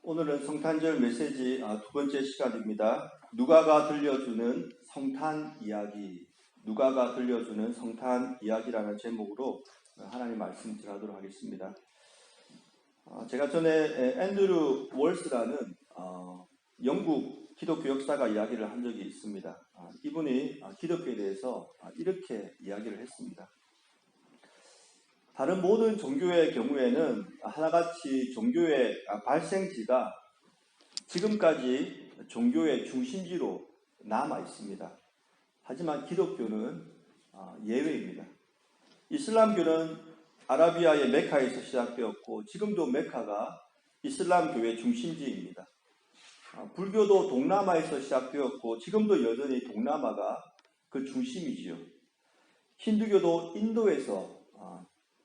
오늘은 성탄절 메시지 두 번째 시간입니다. 누가가 들려주는 성탄 이야기, 누가가 들려주는 성탄 이야기라는 제목으로 하나님 말씀 전하도록 하겠습니다. 제가 전에 앤드루 월스라는 영국 기독교 역사가 이야기를 한 적이 있습니다. 이분이 기독교에 대해서 이렇게 이야기를 했습니다. 다른 모든 종교의 경우에는 하나같이 종교의 발생지가 지금까지 종교의 중심지로 남아 있습니다. 하지만 기독교는 예외입니다. 이슬람교는 아라비아의 메카에서 시작되었고 지금도 메카가 이슬람교의 중심지입니다. 불교도 동남아에서 시작되었고 지금도 여전히 동남아가 그 중심이지요. 힌두교도 인도에서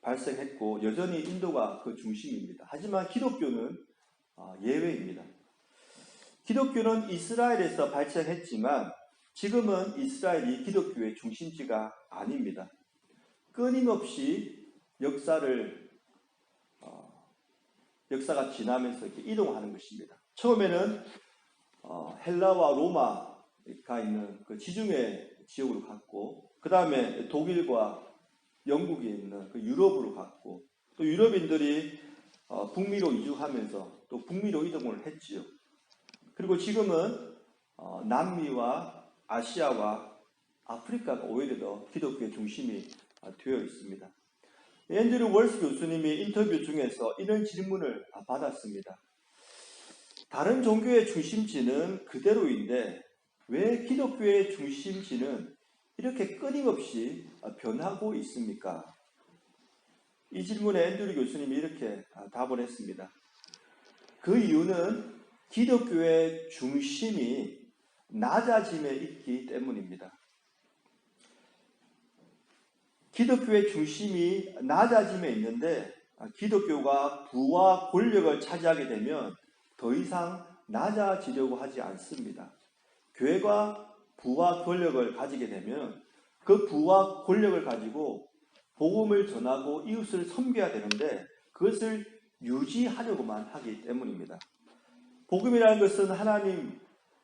발생했고 여전히 인도가 그 중심입니다. 하지만 기독교는 예외입니다. 기독교는 이스라엘에서 발생했지만 지금은 이스라엘이 기독교의 중심지가 아닙니다. 끊임없이 역사가 지나면서 이렇게 이동하는 것입니다. 처음에는 헬라와 로마가 있는 그 지중해 지역으로 갔고 그 다음에 독일과 영국에 있는 그 유럽으로 갔고 또 유럽인들이 북미로 이주하면서 또 북미로 이동을 했지요. 그리고 지금은 남미와 아시아와 아프리카가 오히려 더 기독교의 중심이 되어 있습니다. 앤드류 월스 교수님이 인터뷰 중에서 이런 질문을 받았습니다. 다른 종교의 중심지는 그대로인데 왜 기독교의 중심지는 이렇게 끊임없이 변하고 있습니까? 이 질문에 앤드류 교수님이 이렇게 답을 했습니다. 그 이유는 기독교의 중심이 낮아짐에 있기 때문입니다. 기독교의 중심이 낮아짐에 있는데 기독교가 부와 권력을 차지하게 되면 더 이상 낮아지려고 하지 않습니다. 교회가 부와 권력을 가지게 되면 그 부와 권력을 가지고 복음을 전하고 이웃을 섬겨야 되는데 그것을 유지하려고만 하기 때문입니다. 복음이라는 것은 하나님,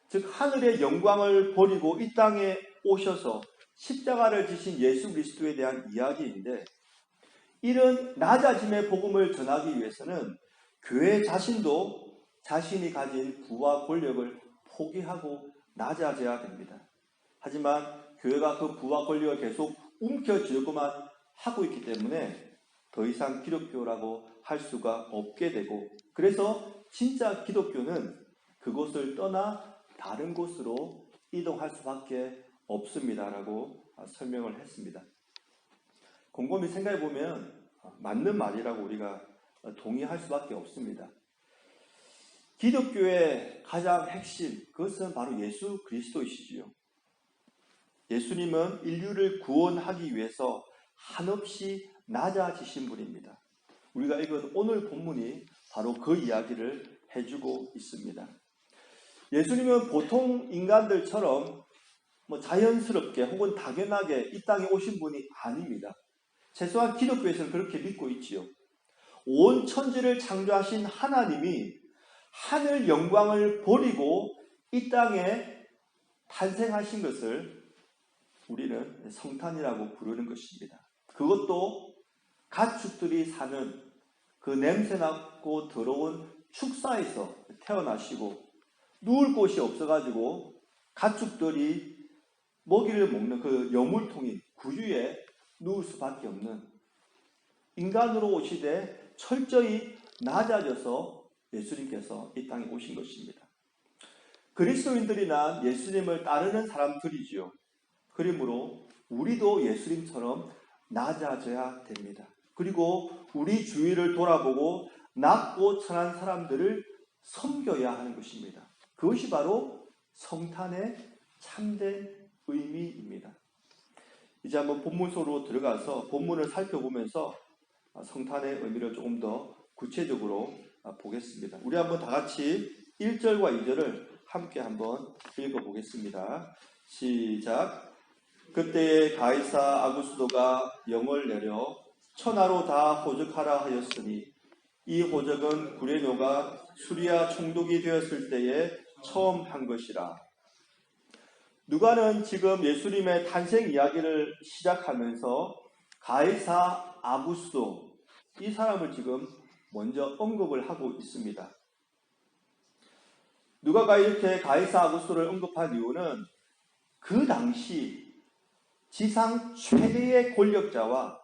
즉 하늘의 영광을 버리고 이 땅에 오셔서 십자가를 지신 예수 그리스도에 대한 이야기인데 이런 낮아짐의 복음을 전하기 위해서는 교회 자신도 자신이 가진 부와 권력을 포기하고 낮아져야 됩니다. 하지만 교회가 그 부와 권력을 계속 움켜쥐고만 하고 있기 때문에 더 이상 기독교라고 할 수가 없게 되고 그래서 진짜 기독교는 그곳을 떠나 다른 곳으로 이동할 수밖에 없습니다라고 설명을 했습니다. 곰곰이 생각해 보면 맞는 말이라고 우리가 동의할 수밖에 없습니다. 기독교의 가장 핵심, 그것은 바로 예수 그리스도이시지요. 예수님은 인류를 구원하기 위해서 한없이 낮아지신 분입니다. 우리가 읽은 오늘 본문이 바로 그 이야기를 해주고 있습니다. 예수님은 보통 인간들처럼 자연스럽게 혹은 당연하게 이 땅에 오신 분이 아닙니다. 최소한 기독교에서는 그렇게 믿고 있지요. 온 천지를 창조하신 하나님이 하늘 영광을 버리고 이 땅에 탄생하신 것을 우리는 성탄이라고 부르는 것입니다. 그것도 가축들이 사는 그 냄새나고 더러운 축사에서 태어나시고 누울 곳이 없어가지고 가축들이 먹이를 먹는 그 여물통인 구유에 누울 수밖에 없는 인간으로 오시되 철저히 낮아져서 예수님께서 이 땅에 오신 것입니다. 그리스도인들이나 예수님을 따르는 사람들이지요. 그러므로 우리도 예수님처럼 낮아져야 됩니다. 그리고 우리 주위를 돌아보고 낮고 천한 사람들을 섬겨야 하는 것입니다. 그것이 바로 성탄의 참된 의미입니다. 이제 한번 본문 속으로 들어가서 본문을 살펴보면서 성탄의 의미를 조금 더 구체적으로 보겠습니다. 우리 한번 다 같이 1절과 2절을 함께 한번 읽어보겠습니다. 시작. 그때에 가이사 아구스도가 영을 내려 천하로 다 호적하라 하였으니 이 호적은 구레노가 수리아 총독이 되었을 때에 처음 한 것이라. 누가는 지금 예수님의 탄생 이야기를 시작하면서 가이사 아구스도, 이 사람을 지금 먼저 언급을 하고 있습니다. 누가가 이렇게 가이사 아구스도를 언급한 이유는 그 당시 지상 최대의 권력자와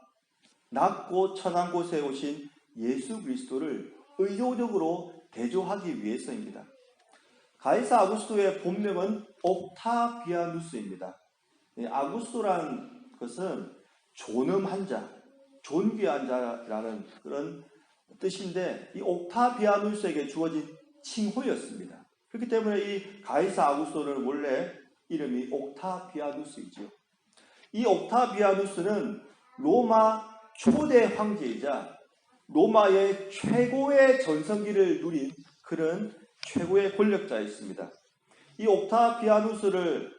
낮고 천한 곳에 오신 예수 그리스도를 의도적으로 대조하기 위해서입니다. 가이사 아구스도의 본명은 옥타비아누스입니다. 아구스도라는 것은 존엄한 자, 존귀한 자라는 그런 뜻인데 이 옥타비아누스에게 주어진 칭호였습니다. 그렇기 때문에 이 가이사 아구스도는 원래 이름이 옥타비아누스이죠. 이 옥타비아누스는 로마 초대 황제이자 로마의 최고의 전성기를 누린 그런 최고의 권력자였습니다. 이 옥타비아누스를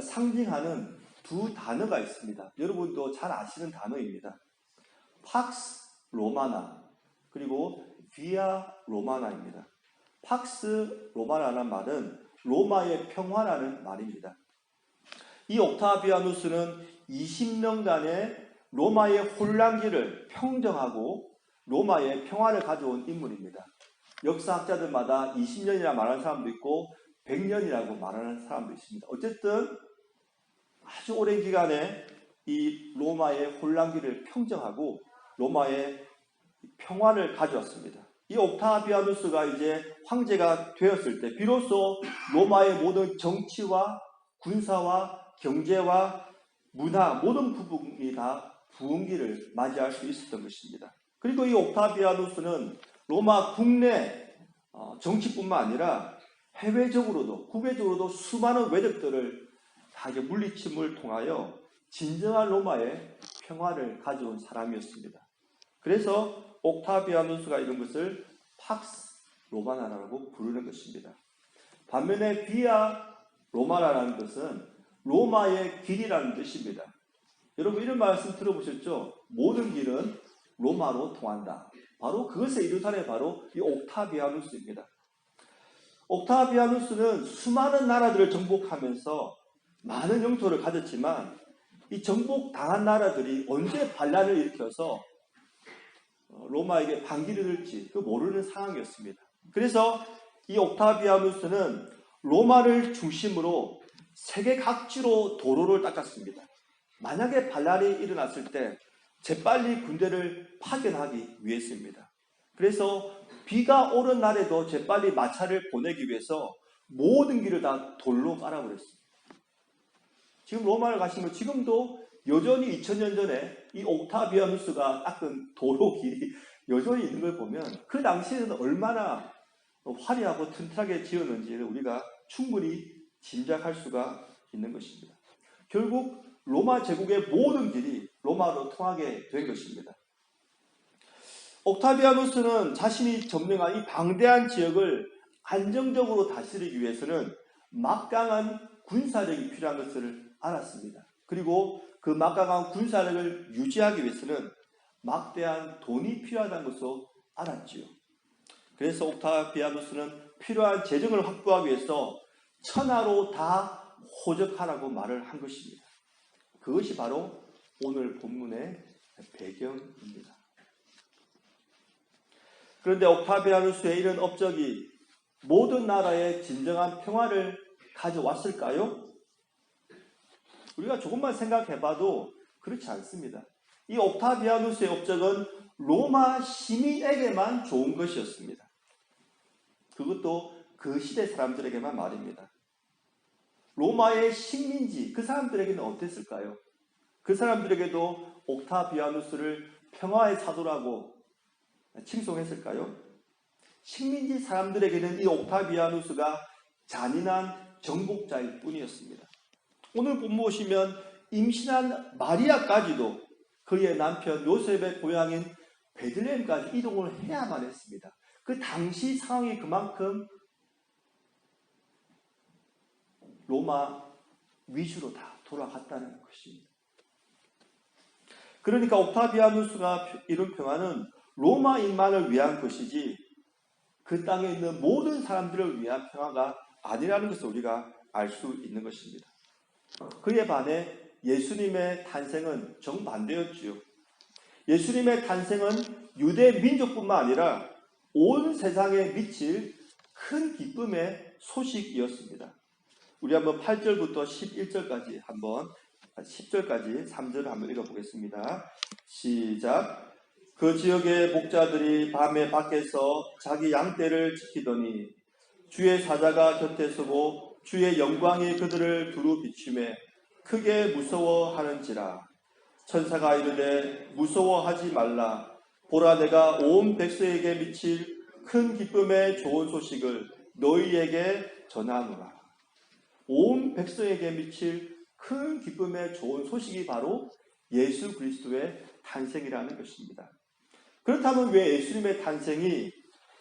상징하는 두 단어가 있습니다. 여러분도 잘 아시는 단어입니다. 팍스 로마나 그리고 비아 로마나입니다. 팍스 로마나라는 말은 로마의 평화라는 말입니다. 이 옥타비아누스는 20년간의 로마의 혼란기를 평정하고 로마의 평화를 가져온 인물입니다. 역사학자들마다 20년이라 말하는 사람도 있고 100년이라고 말하는 사람도 있습니다. 어쨌든 아주 오랜 기간에 이 로마의 혼란기를 평정하고 로마의 평화를 가져왔습니다. 이 옥타비아누스가 이제 황제가 되었을 때 비로소 로마의 모든 정치와 군사와 경제와 문화 모든 부분이 다 부흥기를 맞이할 수 있었던 것입니다. 그리고 이 옥타비아누스는 로마 국내 정치뿐만 아니라 해외적으로도 국외적으로도 수많은 외적들을 다 이제 물리침을 통하여 진정한 로마의 평화를 가져온 사람이었습니다. 그래서 옥타비아누스가 이런 것을 팍스 로마나라고 부르는 것입니다. 반면에 비아 로마나라는 것은 로마의 길이라는 뜻입니다. 여러분 이런 말씀 들어보셨죠? 모든 길은 로마로 통한다. 바로 그것의 이루사람이 바로 이 옥타비아누스입니다. 옥타비아누스는 수많은 나라들을 정복하면서 많은 영토를 가졌지만 이 정복당한 나라들이 언제 반란을 일으켜서 로마에게 반기를 들지 모르는 상황이었습니다. 그래서 이 옥타비아누스는 로마를 중심으로 세계 각지로 도로를 닦았습니다. 만약에 반란이 일어났을 때 재빨리 군대를 파견하기 위해서입니다. 그래서 비가 오는 날에도 재빨리 마차를 보내기 위해서 모든 길을 다 돌로 깔아버렸습니다. 지금 로마를 가시면 지금도 여전히 2000년 전에 이 옥타비아누스가 닦은 도로 길이 여전히 있는 걸 보면 그 당시에는 얼마나 화려하고 튼튼하게 지었는지를 우리가 충분히 짐작할 수가 있는 것입니다. 결국 로마 제국의 모든 길이 로마로 통하게 된 것입니다. 옥타비아누스는 자신이 점령한 이 방대한 지역을 안정적으로 다스리기 위해서는 막강한 군사력이 필요한 것을 알았습니다. 그리고 그 막강한 군사력을 유지하기 위해서는 막대한 돈이 필요하다는 것을 알았지요. 그래서 옥타비아누스는 필요한 재정을 확보하기 위해서 천하로 다 호적하라고 말을 한 것입니다. 그것이 바로 오늘 본문의 배경입니다. 그런데 옥타비아누스의 이런 업적이 모든 나라에 진정한 평화를 가져왔을까요? 우리가 조금만 생각해봐도 그렇지 않습니다. 이 옥타비아누스의 업적은 로마 시민에게만 좋은 것이었습니다. 그것도 그 시대 사람들에게만 말입니다. 로마의 식민지, 그 사람들에게는 어땠을까요? 그 사람들에게도 옥타비아누스를 평화의 사도라고 칭송했을까요? 식민지 사람들에게는 이 옥타비아누스가 잔인한 정복자일 뿐이었습니다. 오늘 본문 보시면 임신한 마리아까지도 그의 남편 요셉의 고향인 베들레헴까지 이동을 해야만 했습니다. 그 당시 상황이 그만큼 로마 위주로 다 돌아갔다는 것입니다. 그러니까 옥타비아누스가 이룬 평화는 로마인만을 위한 것이지 그 땅에 있는 모든 사람들을 위한 평화가 아니라는 것을 우리가 알 수 있는 것입니다. 그에 반해 예수님의 탄생은 정반대였지요. 예수님의 탄생은 유대 민족뿐만 아니라 온 세상에 미칠 큰 기쁨의 소식이었습니다. 우리 한번 8절부터 11절까지 한번 10절까지 3절을 한번 읽어보겠습니다. 시작. 그 지역의 목자들이 밤에 밖에서 자기 양떼를 지키더니 주의 사자가 곁에 서고 주의 영광이 그들을 두루 비추매 크게 무서워하는지라. 천사가 이르되 무서워하지 말라. 보라 내가 온 백성에게 미칠 큰 기쁨의 좋은 소식을 너희에게 전하노라. 온 백성에게 미칠 큰 기쁨의 좋은 소식이 바로 예수 그리스도의 탄생이라는 것입니다. 그렇다면 왜 예수님의 탄생이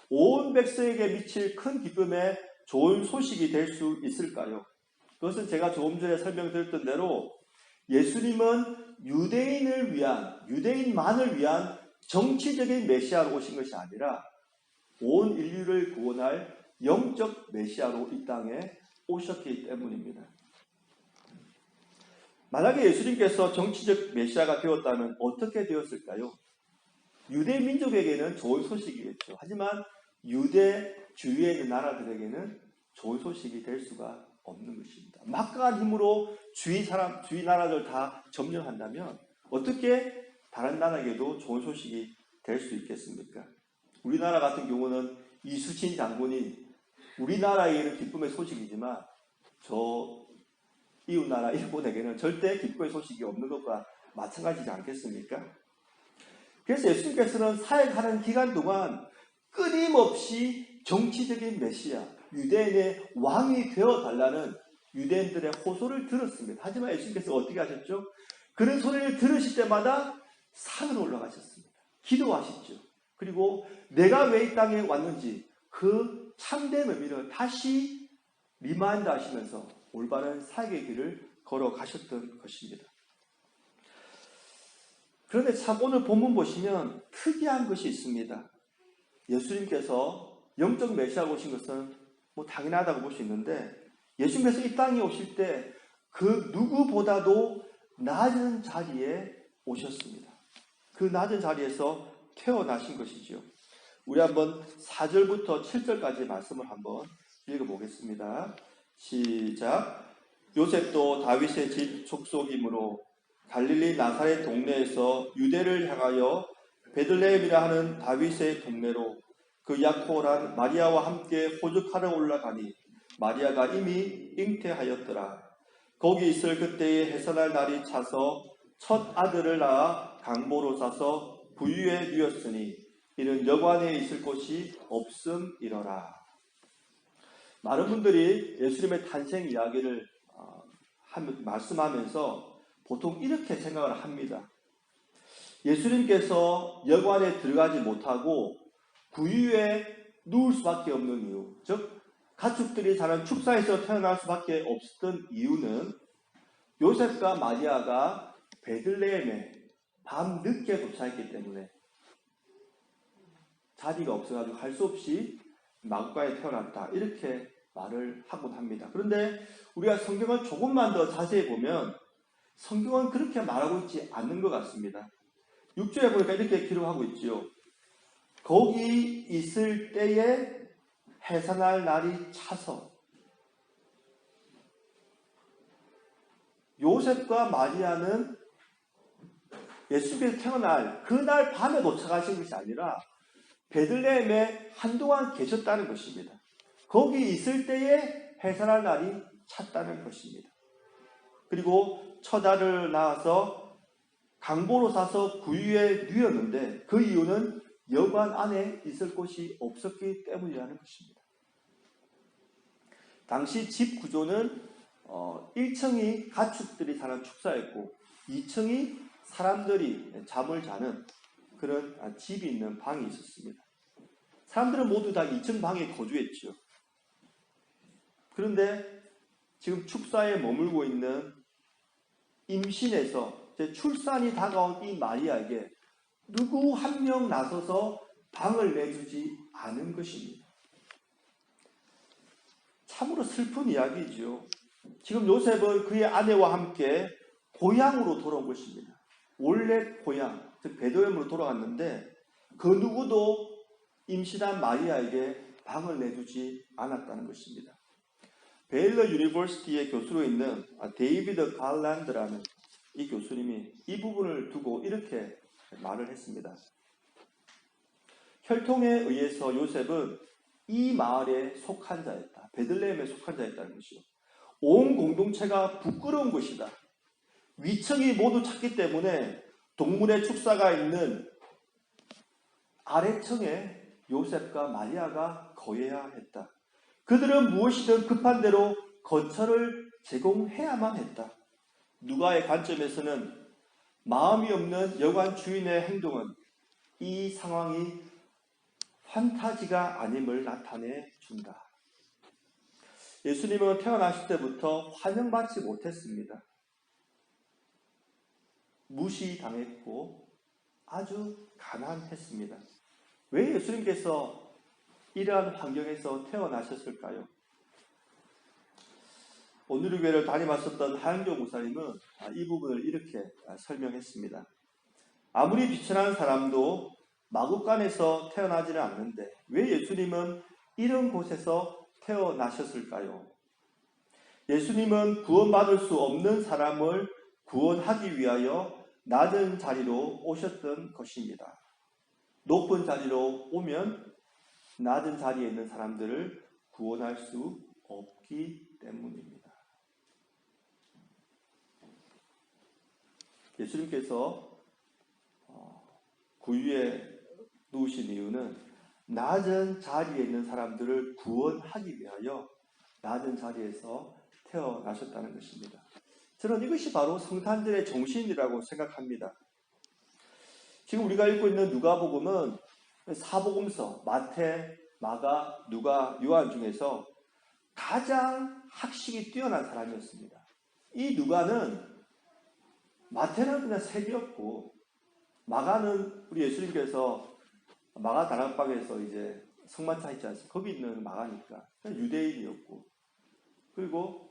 온 백성에게 미칠 큰 기쁨의 좋은 소식이 될 수 있을까요? 그것은 제가 조금 전에 설명드렸던 대로 예수님은 유대인만을 위한 정치적인 메시아로 오신 것이 아니라 온 인류를 구원할 영적 메시아로 이 땅에 오셨기 때문입니다. 만약에 예수님께서 정치적 메시아가 되었다면 어떻게 되었을까요? 유대 민족에게는 좋은 소식이겠죠. 하지만 유대 주위에 있는 나라들에게는 좋은 소식이 될 수가 없는 것입니다. 막강한 힘으로 주위 나라들 다 점령한다면 어떻게 다른 나라에게도 좋은 소식이 될 수 있겠습니까? 우리나라 같은 경우는 이수신 장군이 우리나라에게는 기쁨의 소식이지만 저 이웃나라 일본에게는 절대 기쁨의 소식이 없는 것과 마찬가지지 않겠습니까? 그래서 예수님께서는 사역하는 기간 동안 끊임없이 정치적인 메시아, 유대인의 왕이 되어달라는 유대인들의 호소를 들었습니다. 하지만 예수님께서 어떻게 하셨죠? 그런 소리를 들으실 때마다 산으로 올라가셨습니다. 기도하셨죠. 그리고 내가 왜 이 땅에 왔는지 그 참된 의미를 다시 리마인드 하시면서 올바른 사역의 길을 걸어가셨던 것입니다. 그런데 참 오늘 본문 보시면 특이한 것이 있습니다. 예수님께서 영적 메시아가 오신 것은 뭐 당연하다고 볼 수 있는데 예수님께서 이 땅에 오실 때 그 누구보다도 낮은 자리에 오셨습니다. 그 낮은 자리에서 태어나신 것이지요. 우리 한번 4절부터 7절까지 말씀을 한번 읽어보겠습니다. 시작. 요셉도 다윗의 집 족속이므로 갈릴리 나사렛 동네에서 유대를 향하여 베들레헴이라 하는 다윗의 동네로 그 약혼한 마리아와 함께 호적하러 올라가니 마리아가 이미 잉태하였더라. 거기 있을 그때에 해산할 날이 차서 첫 아들을 낳아 강보로 싸서 부유에 누였으니 이는 여관에 있을 곳이 없음이러라. 많은 분들이 예수님의 탄생 이야기를 말씀하면서 보통 이렇게 생각을 합니다. 예수님께서 여관에 들어가지 못하고 구유에 누울 수밖에 없는 이유, 즉 가축들이 사는 축사에서 태어날 수밖에 없었던 이유는 요셉과 마리아가 베들레헴에 밤늦게 도착했기 때문에 자리가 없어가지고 할 수 없이 마구간에 태어났다, 이렇게 말을 하곤 합니다. 그런데 우리가 성경을 조금만 더 자세히 보면 성경은 그렇게 말하고 있지 않는 것 같습니다. 6절에 보니까 이렇게 기록하고 있지요. 거기 있을 때에 해산할 날이 차서. 요셉과 마리아는 예수께서 태어날 그날 밤에 도착하신 것이 아니라 베들레헴에 한동안 계셨다는 것입니다. 거기 있을 때에 해산할 날이 찼다는 것입니다. 그리고 첫 아들을 낳아서 강보로 싸서 구유에 누였는데 그 이유는 여관 안에 있을 곳이 없었기 때문이라는 것입니다. 당시 집 구조는 1층이 가축들이 사는 축사였고 2층이 사람들이 잠을 자는 그런 집이 있는 방이 있었습니다. 사람들은 모두 다 2층 방에 거주했죠. 그런데 지금 축사에 머물고 있는 임신해서 출산이 다가온 이 마리아에게 누구 한 명 나서서 방을 내주지 않은 것입니다. 참으로 슬픈 이야기죠. 지금 요셉은 그의 아내와 함께 고향으로 돌아온 것입니다. 원래 고향, 즉 베들레헴으로 돌아갔는데 그 누구도 임신한 마리아에게 방을 내주지 않았다는 것입니다. 베일러 유니버시티의 교수로 있는 데이비드 갈란드라는 이 교수님이 이 부분을 두고 이렇게 말을 했습니다. 혈통에 의해서 요셉은 이 마을에 속한 자였다. 베들레헴에 속한 자였다는 것이요. 온 공동체가 부끄러운 것이다. 위층이 모두 찼기 때문에 동물의 축사가 있는 아래층에 요셉과 마리아가 거해야 했다. 그들은 무엇이든 급한 대로 거처를 제공해야만 했다. 누가의 관점에서는 마음이 없는 여관 주인의 행동은 이 상황이 판타지가 아님을 나타내 준다. 예수님은 태어나실 때부터 환영받지 못했습니다. 무시당했고 아주 가난했습니다. 왜 예수님께서 이러한 환경에서 태어나셨을까요? 오늘의 교회를 담임하셨던 하영조 목사님은 이 부분을 이렇게 설명했습니다. 아무리 비천한 사람도 마구간에서 태어나지는 않는데 왜 예수님은 이런 곳에서 태어나셨을까요? 예수님은 구원받을 수 없는 사람을 구원하기 위하여 낮은 자리로 오셨던 것입니다. 높은 자리로 오면 낮은 자리에 있는 사람들을 구원할 수 없기 때문입니다. 예수님께서 구유에 누우신 이유는 낮은 자리에 있는 사람들을 구원하기 위하여 낮은 자리에서 태어나셨다는 것입니다. 저는 이것이 바로 성탄절의 정신이라고 생각합니다. 지금 우리가 읽고 있는 누가복음은 사복음서 마태, 마가, 누가, 요한 중에서 가장 학식이 뛰어난 사람이었습니다. 이 누가는 마태는 그냥 세비였고 마가는 우리 예수님께서 마가 다락방에서 이제 성만찬 있지 않습니까? 거기 있는 마가니까 유대인이었고 그리고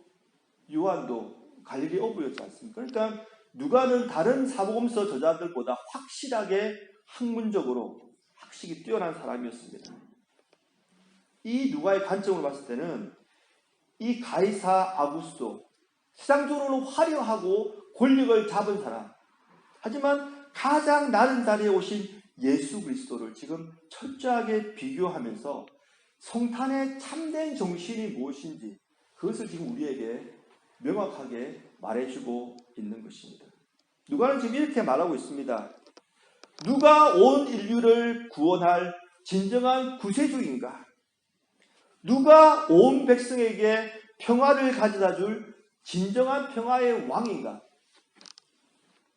요한도 갈릴리 어부였지 않습니까? 그러니까 누가는 다른 사복음서 저자들보다 확실하게 학문적으로 학식이 뛰어난 사람이었습니다. 이 누가의 관점으로 봤을 때는 이 가이사 아구스도 세상적으로는 화려하고 권력을 잡은 사람, 하지만 가장 낮은 자리에 오신 예수 그리스도를 지금 철저하게 비교하면서 성탄의 참된 정신이 무엇인지 그것을 지금 우리에게 명확하게 말해주고 있는 것입니다. 누가는 지금 이렇게 말하고 있습니다. 누가 온 인류를 구원할 진정한 구세주인가? 누가 온 백성에게 평화를 가져다 줄 진정한 평화의 왕인가?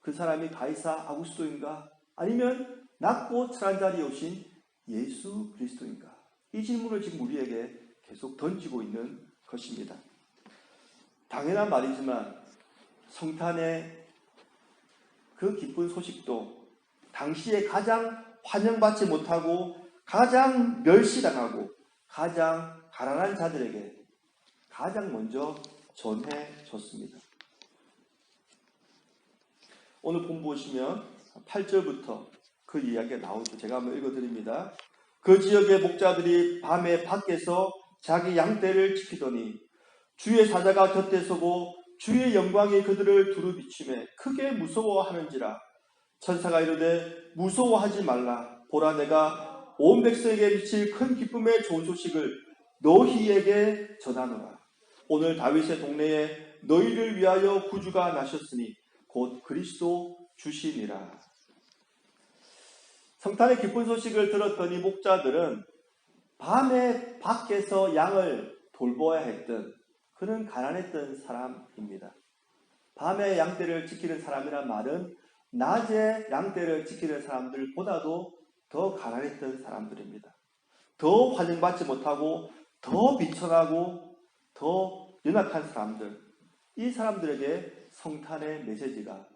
그 사람이 가이사 아구스도인가? 아니면 낮고 천한 자리에 오신 예수 그리스도인가? 이 질문을 지금 우리에게 계속 던지고 있는 것입니다. 당연한 말이지만 성탄의 그 기쁜 소식도 당시에 가장 환영받지 못하고 가장 멸시당하고 가장 가난한 자들에게 가장 먼저 전해졌습니다. 오늘 본 보시면 8절부터 그 이야기가 나오죠. 제가 한번 읽어드립니다. 그 지역의 목자들이 밤에 밖에서 자기 양떼를 지키더니 주의 사자가 곁에 서고 주의 영광이 그들을 두루 비추매 크게 무서워하는지라. 천사가 이르되 무서워하지 말라. 보라 내가 온 백성에게 미칠 큰 기쁨의 좋은 소식을 너희에게 전하노라. 오늘 다윗의 동네에 너희를 위하여 구주가 나셨으니 곧 그리스도 주시니라. 성탄의 기쁜 소식을 들었더니 목자들은 밤에 밖에서 양을 돌보아야 했던 그는 가난했던 사람입니다. 밤에 양떼를 지키는 사람이란 말은 낮에 양떼를 지키는 사람들보다도 더 가난했던 사람들입니다. 더 환영받지 못하고 더 비천하고 더 연약한 사람들, 이 사람들에게 성탄의 메시지가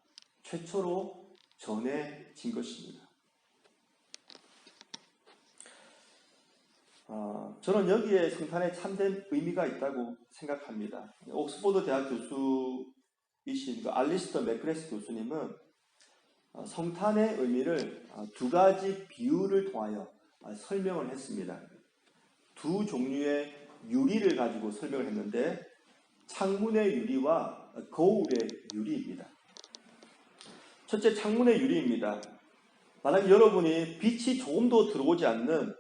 최초로 전해진 것입니다. 저는 여기에 성탄에 참된 의미가 있다고 생각합니다. 옥스퍼드 대학 교수이신 그 알리스터 맥그레스 교수님은 성탄의 의미를 두 가지 비유를 통하여 설명을 했습니다. 두 종류의 유리를 가지고 설명을 했는데 창문의 유리와 거울의 유리입니다. 첫째, 창문의 유리입니다. 만약 여러분이 빛이 조금도 들어오지 않는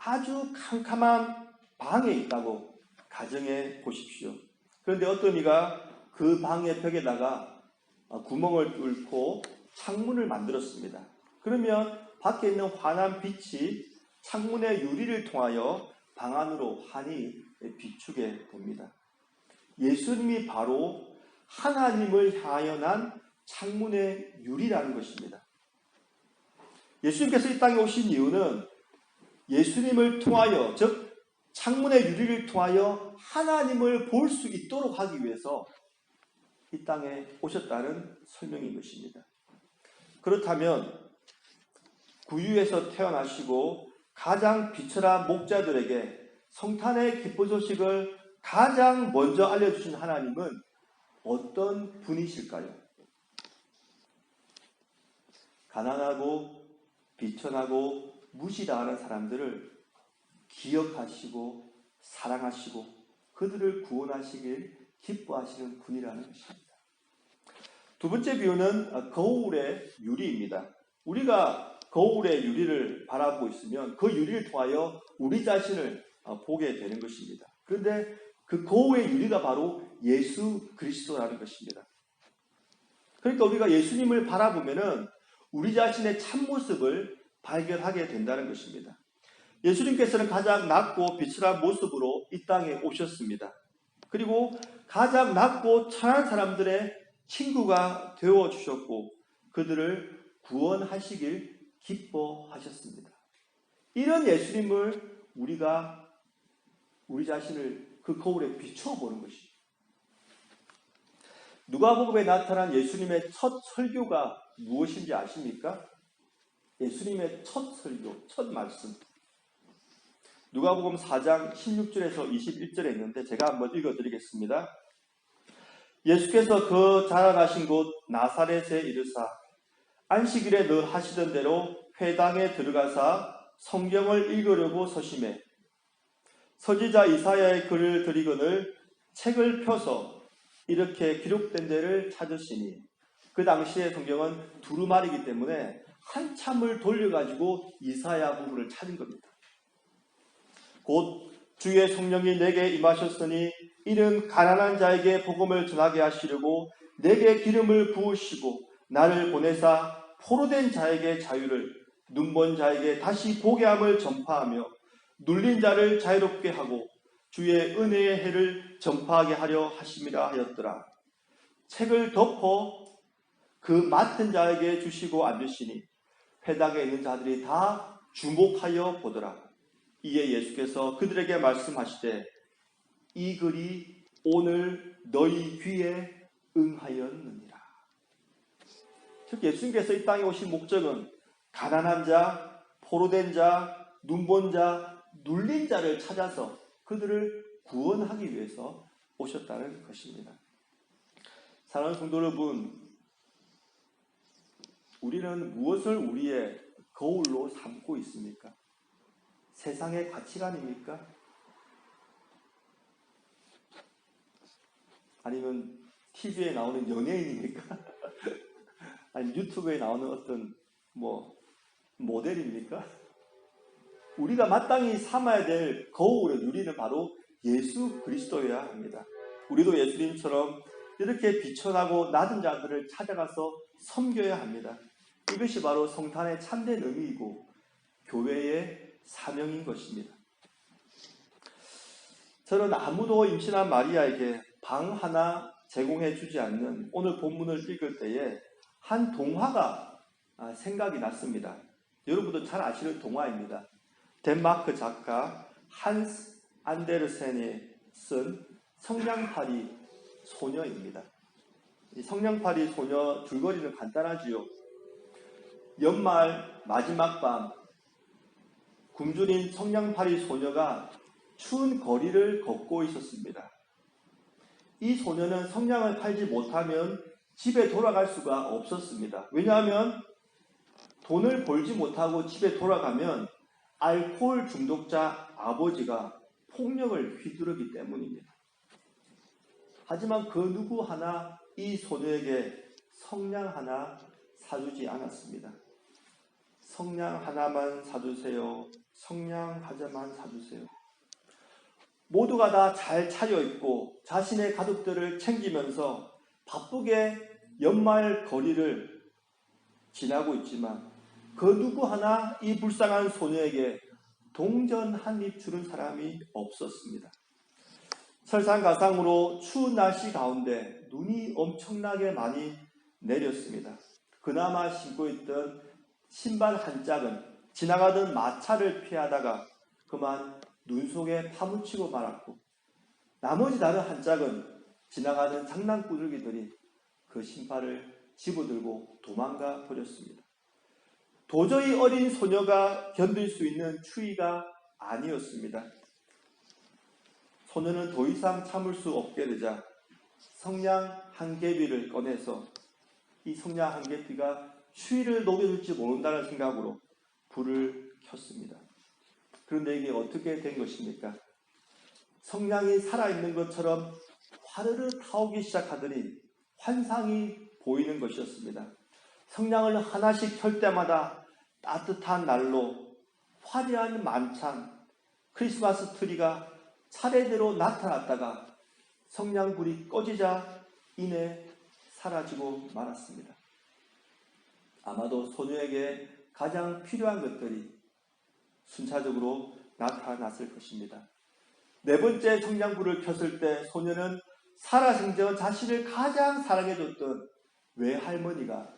아주 캄캄한 방에 있다고 가정해 보십시오. 그런데 어떤 이가 그 방의 벽에다가 구멍을 뚫고 창문을 만들었습니다. 그러면 밖에 있는 환한 빛이 창문의 유리를 통하여 방 안으로 환히 비추게 됩니다. 예수님이 바로 하나님을 향하여 난 창문의 유리라는 것입니다. 예수님께서 이 땅에 오신 이유는 예수님을 통하여, 즉 창문의 유리를 통하여 하나님을 볼 수 있도록 하기 위해서 이 땅에 오셨다는 설명인 것입니다. 그렇다면 구유에서 태어나시고 가장 비천한 목자들에게 성탄의 기쁜 소식을 가장 먼저 알려주신 하나님은 어떤 분이실까요? 가난하고 비천하고 무시당하는 사람들을 기억하시고 사랑하시고 그들을 구원하시길 기뻐하시는 분이라는 것입니다. 두 번째 비유는 거울의 유리입니다. 우리가 거울의 유리를 바라보고 있으면 그 유리를 통하여 우리 자신을 보게 되는 것입니다. 그런데 그 거울의 유리가 바로 예수 그리스도라는 것입니다. 그러니까 우리가 예수님을 바라보면은 우리 자신의 참모습을 발견하게 된다는 것입니다. 예수님께서는 가장 낮고 비천한 모습으로 이 땅에 오셨습니다. 그리고 가장 낮고 천한 사람들의 친구가 되어주셨고 그들을 구원하시길 기뻐하셨습니다. 이런 예수님을 우리가 우리 자신을 그 거울에 비춰보는 것입니다. 누가복음에 나타난 예수님의 첫 설교가 무엇인지 아십니까? 예수님의 첫 설교, 첫 말씀. 누가복음 4장 16절에서 21절에 있는데 제가 한번 읽어드리겠습니다. 예수께서 그 자라나신 곳 나사렛에 이르사 안식일에 늘 하시던 대로 회당에 들어가사 성경을 읽으려고 서심해 선지자 이사야의 글을 들이거늘 책을 펴서 이렇게 기록된 데를 찾으시니 그 당시의 성경은 두루마리이기 때문에 한참을 돌려가지고 이사야 부분을 찾은 겁니다. 곧 주의 성령이 내게 임하셨으니 이는 가난한 자에게 복음을 전하게 하시려고 내게 기름을 부으시고 나를 보내사 포로된 자에게 자유를 눈먼 자에게 다시 보게 함을 전파하며 눌린 자를 자유롭게 하고 주의 은혜의 해를 전파하게 하려 하심이라 하였더라. 책을 덮어 그 맡은 자에게 주시고 앉으시니 회당에 있는 자들이 다 주목하여 보더라. 이에 예수께서 그들에게 말씀하시되 이 글이 오늘 너희 귀에 응하였느니라. 즉 예수님께서 이 땅에 오신 목적은 가난한 자, 포로된 자, 눈본 자, 눌린 자를 찾아서 그들을 구원하기 위해서 오셨다는 것입니다. 사랑하는 성도 여러분, 우리는 무엇을 우리의 거울로 삼고 있습니까? 세상의 가치관입니까? 아니면 TV에 나오는 연예인입니까? 아니면 유튜브에 나오는 어떤 모델입니까? 우리가 마땅히 삼아야 될 거울의 유리는 바로 예수 그리스도여야 합니다. 우리도 예수님처럼 이렇게 비천하고 낮은 자들을 찾아가서 섬겨야 합니다. 이것이 바로 성탄의 참된 의미이고 교회의 사명인 것입니다. 저는 아무도 임신한 마리아에게 방 하나 제공해 주지 않는 오늘 본문을 읽을 때에 한 동화가 생각이 났습니다. 여러분도 잘 아시는 동화입니다. 덴마크 작가 한스 안데르센이 쓴 성냥팔이 소녀입니다. 이 성냥팔이 소녀 줄거리는 간단하지요. 연말 마지막 밤 굶주린 성냥팔이 소녀가 추운 거리를 걷고 있었습니다. 이 소녀는 성냥을 팔지 못하면 집에 돌아갈 수가 없었습니다. 왜냐하면 돈을 벌지 못하고 집에 돌아가면 알코올 중독자 아버지가 폭력을 휘두르기 때문입니다. 하지만 그 누구 하나 이 소녀에게 성냥 하나 사주지 않았습니다. 성냥 하나만 사주세요. 성냥 하나만 사주세요. 모두가 다 잘 차려입고 자신의 가족들을 챙기면서 바쁘게 연말 거리를 지나고 있지만 그 누구 하나 이 불쌍한 소녀에게 동전 한 입 주는 사람이 없었습니다. 설상가상으로 추운 날씨 가운데 눈이 엄청나게 많이 내렸습니다. 그나마 신고 있던 신발 한 짝은 지나가던 마차를 피하다가 그만 눈 속에 파묻히고 말았고, 나머지 다른 한 짝은 지나가는 장난꾸러기들이 그 신발을 집어들고 도망가 버렸습니다. 도저히 어린 소녀가 견딜 수 있는 추위가 아니었습니다. 소녀는 더 이상 참을 수 없게 되자 성냥 한 개비를 꺼내서 이 성냥 한 개비가 추위를 녹여줄지 모른다는 생각으로 불을 켰습니다. 그런데 이게 어떻게 된 것입니까? 성냥이 살아있는 것처럼 화르르 타오기 시작하더니 환상이 보이는 것이었습니다. 성냥을 하나씩 켤 때마다 따뜻한 난로, 화려한 만찬, 크리스마스 트리가 차례대로 나타났다가 성냥불이 꺼지자 이내 사라지고 말았습니다. 아마도 소녀에게 가장 필요한 것들이 순차적으로 나타났을 것입니다. 네 번째 성냥불을 켰을 때 소녀는 살아생전 자신을 가장 사랑해줬던 외할머니가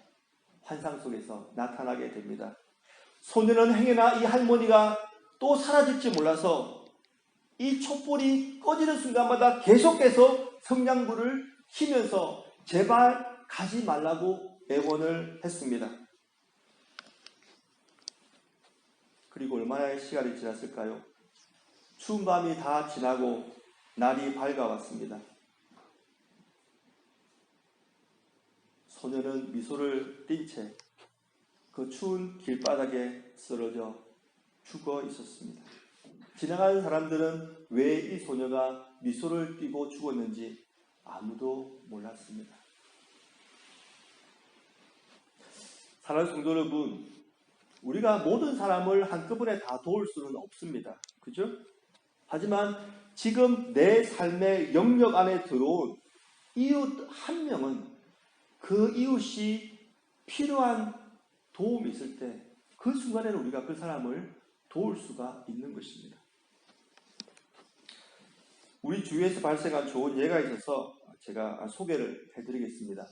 환상 속에서 나타나게 됩니다. 소녀는 행여나 이 할머니가 또 사라질지 몰라서 이 촛불이 꺼지는 순간마다 계속해서 성냥불을 켜면서 제발 가지 말라고 애원을 했습니다. 그리고 얼마나 시간이 지났을까요? 추운 밤이 다 지나고 날이 밝아왔습니다. 소녀는 미소를 띈 채 그 추운 길바닥에 쓰러져 죽어 있었습니다. 지나가는 사람들은 왜 이 소녀가 미소를 띠고 죽었는지 아무도 몰랐습니다. 사랑하는 성도 여러분, 우리가 모든 사람을 한꺼번에 다 도울 수는 없습니다. 그죠? 하지만 지금 내 삶의 영역 안에 들어온 이웃 한 명은 그 이웃이 필요한 도움이 있을 때 그 순간에는 우리가 그 사람을 도울 수가 있는 것입니다. 우리 주위에서 발생한 좋은 예가 있어서 제가 소개를 해드리겠습니다.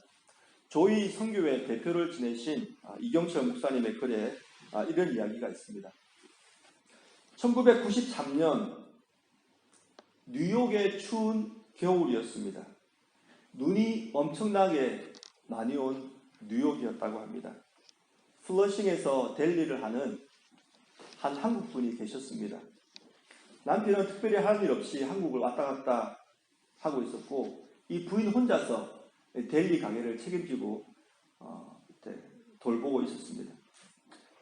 저희 선교회 대표를 지내신 이경철 목사님의 글에 이런 이야기가 있습니다. 1993년 뉴욕의 추운 겨울이었습니다. 눈이 엄청나게 많이 온 뉴욕이었다고 합니다. 플러싱에서 델리를 하는 한 한국분이 계셨습니다. 남편은 특별히 할 일 없이 한국을 왔다 갔다 하고 있었고, 이 부인 혼자서 델리 가게를 책임지고 돌보고 있었습니다.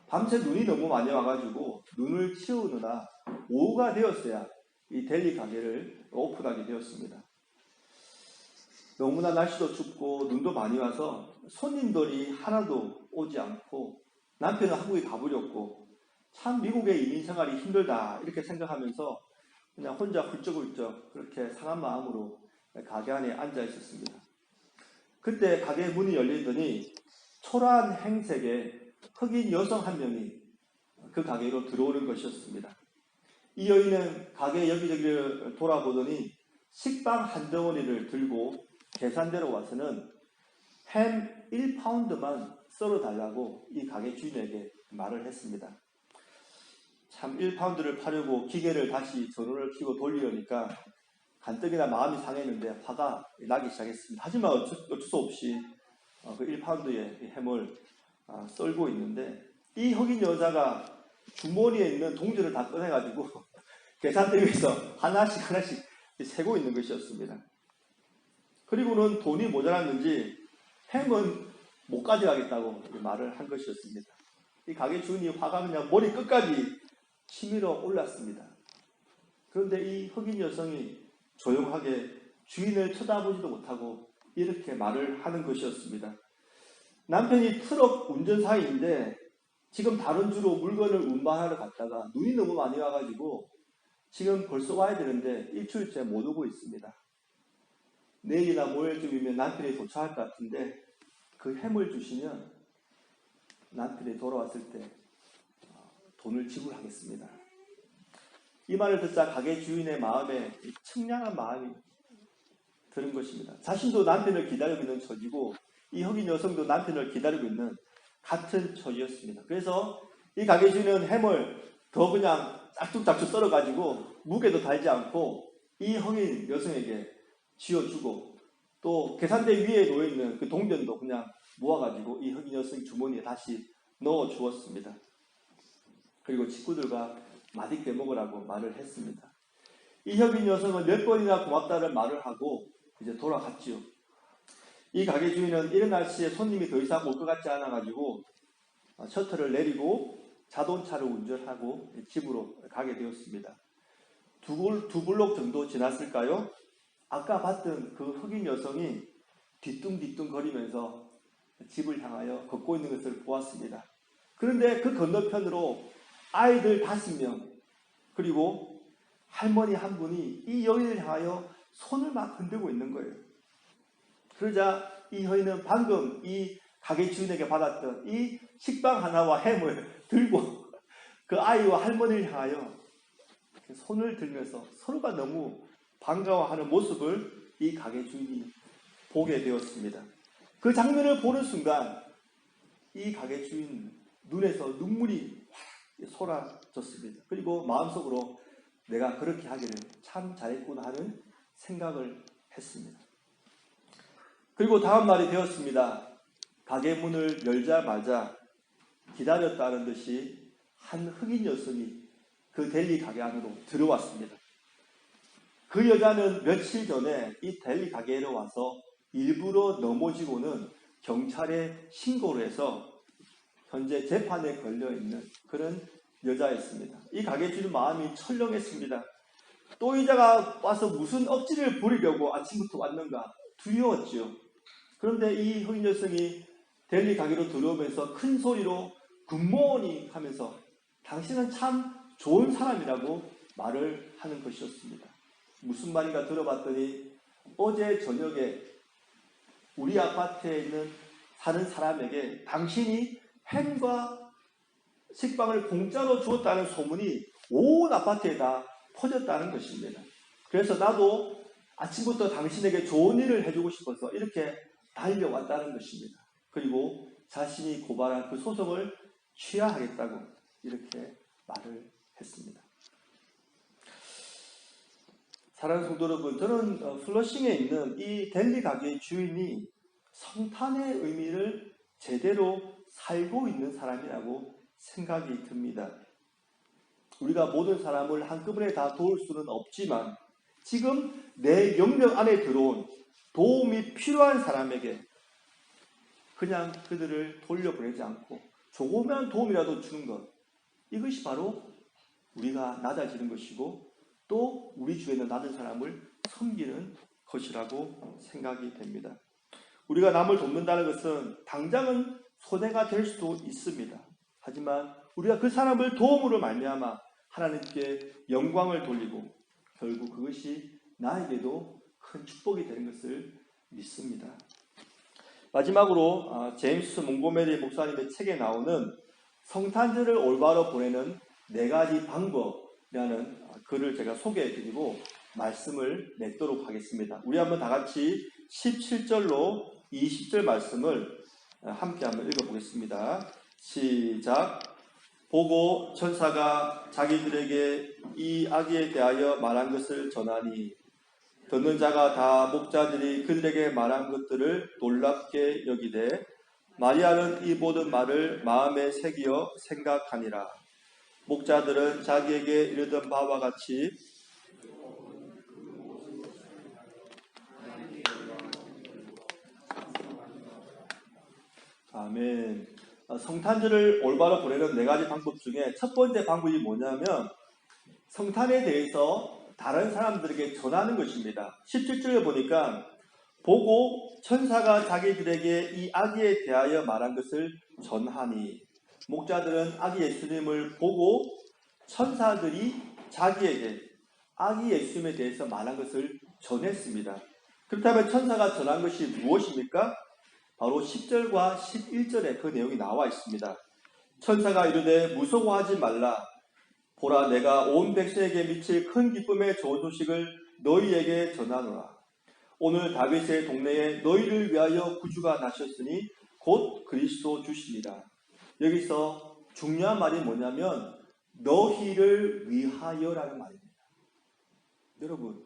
밤새 눈이 너무 많이 와가지고 눈을 치우느라 오후가 되었어야 이 델리 가게를 오픈하게 되었습니다. 너무나 날씨도 춥고 눈도 많이 와서 손님들이 하나도 오지 않고 남편은 한국에 가버렸고 참 미국의 이민 생활이 힘들다 이렇게 생각하면서 그냥 혼자 훌쩍훌쩍 그렇게 상한 마음으로 가게 안에 앉아 있었습니다. 그때 가게 문이 열리더니 초라한 행색의 흑인 여성 한 명이 그 가게로 들어오는 것이었습니다. 이 여인은 가게 여기저기를 돌아보더니 식빵 한 덩어리를 들고 계산대로 와서는 햄 1파운드만 썰어달라고 이 가게 주인에게 말을 했습니다. 참 1파운드를 파려고 기계를 다시 전원을 켜고 돌리려니까 간뜩이나 마음이 상했는데 화가 나기 시작했습니다. 하지만 어쩔 수 없이 그 1파운드의 햄을 썰고 있는데 이 흑인 여자가 주머니에 있는 동전을 다 꺼내가지고 계산대 위에서 하나씩 세고 있는 것이었습니다. 그리고는 돈이 모자랐는지 햄은 못 가져가겠다고 말을 한 것이었습니다. 이 가게 주인이 화가 그냥 머리 끝까지 치밀어 올랐습니다. 그런데 이 흑인 여성이 조용하게 주인을 쳐다보지도 못하고 이렇게 말을 하는 것이었습니다. 남편이 트럭 운전사인데 지금 다른 주로 물건을 운반하러 갔다가 눈이 너무 많이 와가지고 지금 벌써 와야 되는데 일주일째 못 오고 있습니다. 내일이나 모레쯤이면 남편이 도착할 것 같은데 그 햄을 주시면 남편이 돌아왔을 때 돈을 지불하겠습니다. 이 말을 듣자 가게 주인의 마음에 청량한 마음이 드는 것입니다. 자신도 남편을 기다리고 있는 처지고 이 흑인 여성도 남편을 기다리고 있는 같은 처지였습니다. 그래서 이 가게 주인은 햄을 더 그냥 짝둑짝둑 썰어가지고 무게도 달지 않고 이 흑인 여성에게 쥐어주고 또 계산대 위에 놓여있는 그 동전도 그냥 모아가지고 이 흑인 여성 주머니에 다시 넣어 주었습니다. 그리고 식구들과 맛있게 먹으라고 말을 했습니다. 이 흑인 여성은 몇 번이나 고맙다는 말을 하고 이제 돌아갔지요. 이 가게 주인은 이른 날씨에 손님이 더 이상 올 것 같지 않아가지고 셔터를 내리고 자동차를 운전하고 집으로 가게 되었습니다. 두 블록 정도 지났을까요? 아까 봤던 그 흑인 여성이 뒤뚱뒤뚱 거리면서 집을 향하여 걷고 있는 것을 보았습니다. 그런데 그 건너편으로 아이들 5명 그리고 할머니 한 분이 이 여인을 향하여 손을 막 흔들고 있는 거예요. 그러자 이 여인은 방금 이 가게 주인에게 받았던 이 식빵 하나와 햄을 들고 그 아이와 할머니를 향하여 손을 들면서 서로가 너무 반가워하는 모습을 이 가게 주인이 보게 되었습니다. 그 장면을 보는 순간 이 가게 주인 눈에서 눈물이 쏟아졌습니다. 그리고 마음속으로 내가 그렇게 하기를 참 잘했구나 하는 생각을 했습니다. 그리고 다음 날이 되었습니다. 가게 문을 열자마자 기다렸다는 듯이 한 흑인 여성이 그 델리 가게 안으로 들어왔습니다. 그 여자는 며칠 전에 이 델리 가게에 와서 일부러 넘어지고는 경찰에 신고를 해서 현재 재판에 걸려있는 그런 여자였습니다. 이 가게 주인 마음이 철렁했습니다. 또 이자가 와서 무슨 억지를 부리려고 아침부터 왔는가 두려웠지요. 그런데 이 흑인 여성이 델리 가게로 들어오면서 큰 소리로 굿모닝 하면서 당신은 참 좋은 사람이라고 말을 하는 것이었습니다. 무슨 말인가 들어봤더니 어제 저녁에 우리 아파트에 있는 사는 사람에게 당신이 햄과 식빵을 공짜로 주었다는 소문이 온 아파트에 다 퍼졌다는 것입니다. 그래서 나도 아침부터 당신에게 좋은 일을 해주고 싶어서 이렇게 달려왔다는 것입니다. 그리고 자신이 고발한 그 소송을 취하하겠다고 이렇게 말을 했습니다. 사랑하는 성도 여러분, 저는 플러싱에 있는 이 델리 가게의 주인이 성탄의 의미를 제대로 살고 있는 사람이라고 생각이 듭니다. 우리가 모든 사람을 한꺼번에 다 도울 수는 없지만 지금 내 영역 안에 들어온 도움이 필요한 사람에게 그냥 그들을 돌려보내지 않고 조그만 도움이라도 주는 것, 이것이 바로 우리가 낮아지는 것이고 또 우리 주변에 낮은 사람을 섬기는 것이라고 생각이 됩니다. 우리가 남을 돕는다는 것은 당장은 손해가 될 수도 있습니다. 하지만 우리가 그 사람을 도움으로 말미암아 하나님께 영광을 돌리고 결국 그것이 나에게도 큰 축복이 되는 것을 믿습니다. 마지막으로 제임스 몽고메리 목사님의 책에 나오는 성탄절을 올바로 보내는 4가지 방법이라는 글을 제가 소개해드리고 말씀을 맺도록 하겠습니다. 우리 한번 다 같이 17절로 20절 말씀을 함께 한번 읽어보겠습니다. 시작. 보고 천사가 자기들에게 이 아기에 대하여 말한 것을 전하니 듣는 자가 다 목자들이 그들에게 말한 것들을 놀랍게 여기되 마리아는 이 모든 말을 마음에 새기어 생각하니라. 목자들은 자기에게 이르던 바와 같이 아멘. 성탄절을 올바로 보내는 4가지 방법 중에 첫 번째 방법이 뭐냐면 성탄에 대해서 다른 사람들에게 전하는 것입니다. 17절에 보니까 보고 천사가 자기들에게 이 아기에 대하여 말한 것을 전하니, 목자들은 아기 예수님을 보고 천사들이 자기에게 아기 예수님에 대해서 말한 것을 전했습니다. 그렇다면 천사가 전한 것이 무엇입니까? 바로 10절과 11절에 그 내용이 나와 있습니다. 천사가 이르되 무서워하지 말라. 보라, 내가 온 백성에게 미칠 큰 기쁨의 좋은 소식을 너희에게 전하노라. 오늘 다윗의 동네에 너희를 위하여 구주가 나셨으니 곧 그리스도 주시니라. 여기서 중요한 말이 뭐냐면 너희를 위하여라는 말입니다. 여러분,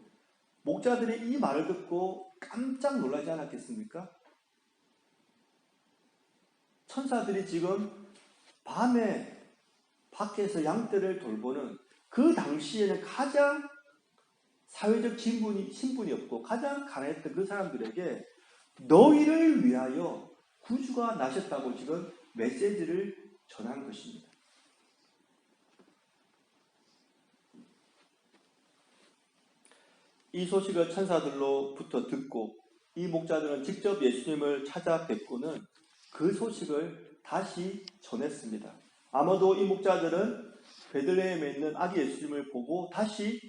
목자들이 이 말을 듣고 깜짝 놀라지 않았겠습니까? 천사들이 지금 밤에 밖에서 양떼를 돌보는 그 당시에는 가장 사회적 신분이 없고 가장 가난했던 그 사람들에게 너희를 위하여 구주가 나셨다고 지금 메시지를 전한 것입니다. 이 소식을 천사들로부터 듣고 이 목자들은 직접 예수님을 찾아뵙고는 그 소식을 다시 전했습니다. 아마도 이 목자들은 베들레헴에 있는 아기 예수님을 보고 다시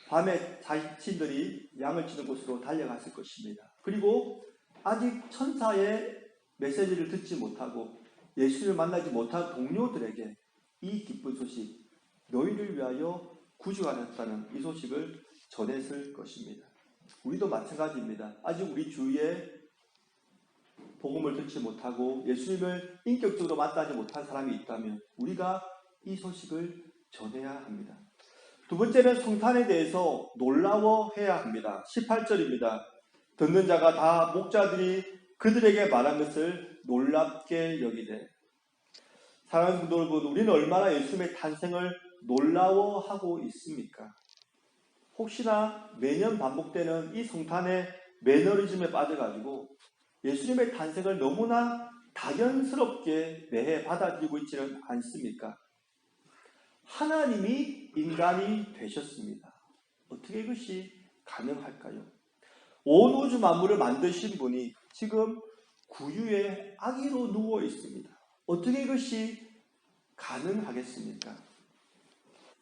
밤에 자신들이 양을 치는 곳으로 달려갔을 것입니다. 그리고 아직 천사의 메시지를 듣지 못하고 예수님을 만나지 못한 동료들에게 이 기쁜 소식, 너희를 위하여 구주가 나셨다는 이 소식을 전했을 것입니다. 우리도 마찬가지입니다. 아직 우리 주위에 복음을 듣지 못하고 예수님을 인격적으로 만나지 못한 사람이 있다면 우리가 이 소식을 전해야 합니다. 두 번째는 성탄에 대해서 놀라워해야 합니다. 18절입니다. 듣는 자가 다 목자들이 그들에게 말한 것을 놀랍게 여기되. 사랑하는 성도 여러분, 우리는 얼마나 예수님의 탄생을 놀라워하고 있습니까? 혹시나 매년 반복되는 이 성탄의 매너리즘에 빠져가지고 예수님의 탄생을 너무나 당연스럽게 매해 받아들이고 있지는 않습니까? 하나님이 인간이 되셨습니다. 어떻게 이것이 가능할까요? 온 우주 만물을 만드신 분이 지금 구유에 아기로 누워 있습니다. 어떻게 이것이 가능하겠습니까?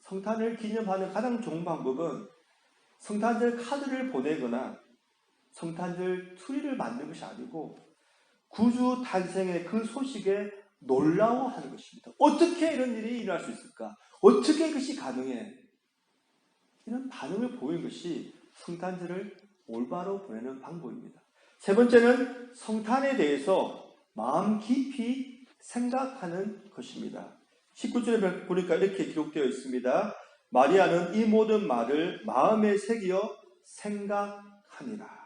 성탄을 기념하는 가장 좋은 방법은 성탄절 카드를 보내거나 성탄절 트리를 만드는 것이 아니고 구주 탄생의 그 소식에 놀라워하는 것입니다. 어떻게 이런 일이 일어날 수 있을까? 어떻게 이것이 가능해? 이런 반응을 보이는 것이 성탄절을 올바로 보내는 방법입니다. 세 번째는 성탄에 대해서 마음 깊이 생각하는 것입니다. 19절에 보니까 이렇게 기록되어 있습니다. 마리아는 이 모든 말을 마음에 새겨 생각하니라.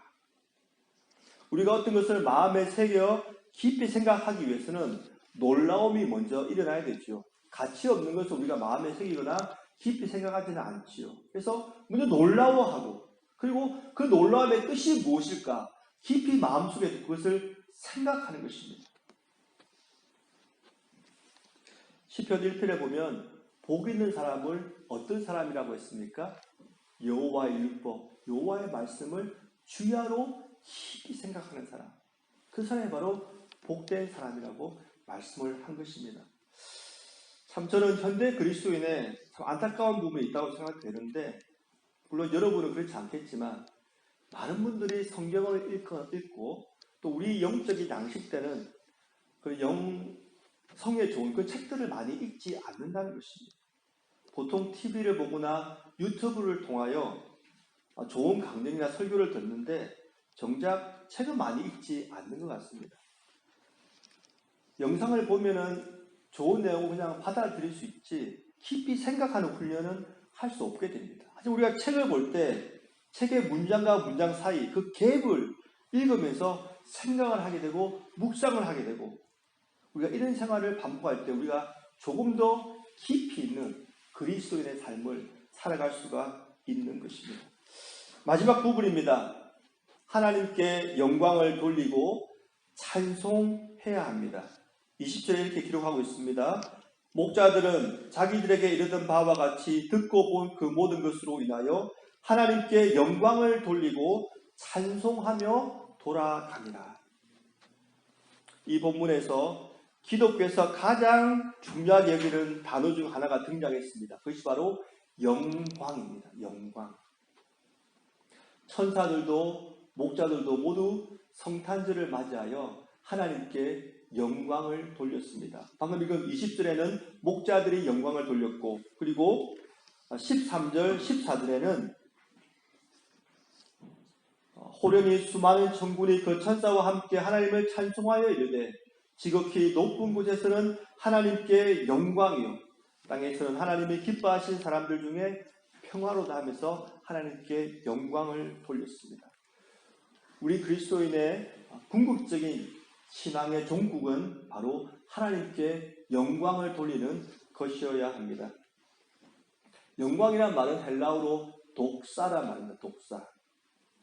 우리가 어떤 것을 마음에 새겨 깊이 생각하기 위해서는 놀라움이 먼저 일어나야 되죠. 가치 없는 것을 우리가 마음에 새기거나 깊이 생각하지는 않지요. 그래서 먼저 놀라워하고 그리고 그 놀라움의 뜻이 무엇일까? 깊이 마음속에 그것을 생각하는 것입니다. 시편 1편에 보면 복 있는 사람을 어떤 사람이라고 했습니까? 여호와의 율법, 여호와의 말씀을 주야로 깊이 생각하는 사람. 그 사람이 바로 복된 사람이라고 말씀을 한 것입니다. 참 저는 현대 그리스도인의 참 안타까운 부분이 있다고 생각되는데 물론 여러분은 그렇지 않겠지만 많은 분들이 성경을 읽고 또 우리 영적인 양식되는 그 성에 좋은 그 책들을 많이 읽지 않는다는 것입니다. 보통 TV를 보거나 유튜브를 통하여 좋은 강연이나 설교를 듣는데 정작 책을 많이 읽지 않는 것 같습니다. 영상을 보면은 좋은 내용을 그냥 받아들일 수 있지 깊이 생각하는 훈련은 할 수 없게 됩니다. 하지만 우리가 책을 볼 때 책의 문장과 문장 사이 그 갭을 읽으면서 생각을 하게 되고 묵상을 하게 되고 우리가 이런 생활을 반복할 때 우리가 조금 더 깊이 있는 그리스도인의 삶을 살아갈 수가 있는 것입니다. 마지막 부분입니다. 하나님께 영광을 돌리고 찬송해야 합니다. 20절에 이렇게 기록하고 있습니다. 목자들은 자기들에게 이르던 바와 같이 듣고 본 그 모든 것으로 인하여 하나님께 영광을 돌리고 찬송하며 돌아가니라. 이 본문에서 기독교에서 가장 중요하게 여기는 단어 중 하나가 등장했습니다. 그것이 바로 영광입니다. 영광. 천사들도 목자들도 모두 성탄절을 맞이하여 하나님께 영광을 돌렸습니다. 방금 읽은 20절에는 목자들이 영광을 돌렸고, 그리고 13절, 14절에는 호련히 수많은 천군이 그 천사와 함께 하나님을 찬송하여 이르되 지극히 높은 곳에서는 하나님께 영광이요 땅에서는 하나님이 기뻐하신 사람들 중에 평화로다 하면서 하나님께 영광을 돌렸습니다. 우리 그리스도인의 궁극적인 신앙의 종국은 바로 하나님께 영광을 돌리는 것이어야 합니다. 영광이란 말은 헬라어로 독사란 말입니다. 독사.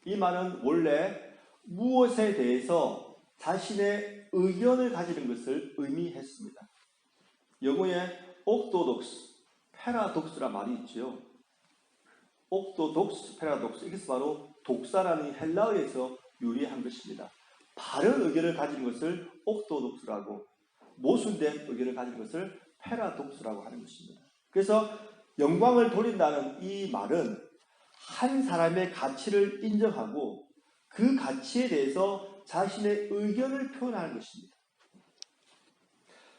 이 말은 원래 무엇에 대해서 자신의 의견을 가지는 것을 의미했습니다. 영어에 옥도독스, 패라독스란 말이 있죠. 옥도독스, 패라독스, 이것은 바로 독사라는 헬라어에서 유래한 것입니다. 바른 의견을 가진 것을 옥도독스라고, 모순된 의견을 가진 것을 패라독스라고 하는 것입니다. 그래서 영광을 돌린다는 이 말은 한 사람의 가치를 인정하고 그 가치에 대해서 자신의 의견을 표현하는 것입니다.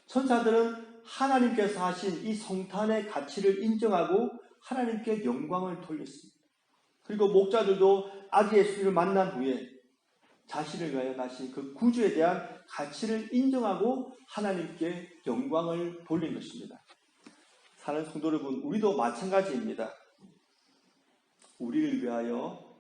천사들은 하나님께서 하신 이 성탄의 가치를 인정하고 하나님께 영광을 돌렸습니다. 그리고 목자들도 아기 예수님을 만난 후에 자신을 위하여 가신 그 구주에 대한 가치를 인정하고 하나님께 영광을 돌린 것입니다. 사랑하는 성도 여러분, 우리도 마찬가지입니다. 우리를 위하여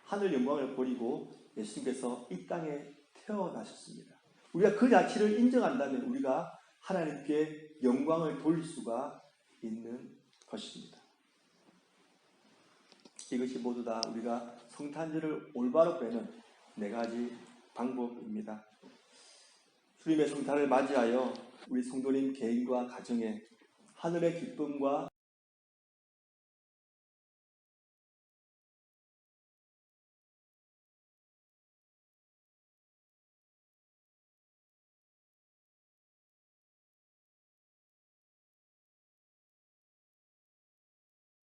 하늘 영광을 버리고 예수님께서 이 땅에 태어나셨습니다. 우리가 그 가치를 인정한다면 우리가 하나님께 영광을 돌릴 수가 있는 것입니다. 이것이 모두 다 우리가 성탄절을 올바로 보내는 4가지 방법입니다. 주님의 성탄을 맞이하여 우리 성도님 개인과 가정에 하늘의 기쁨과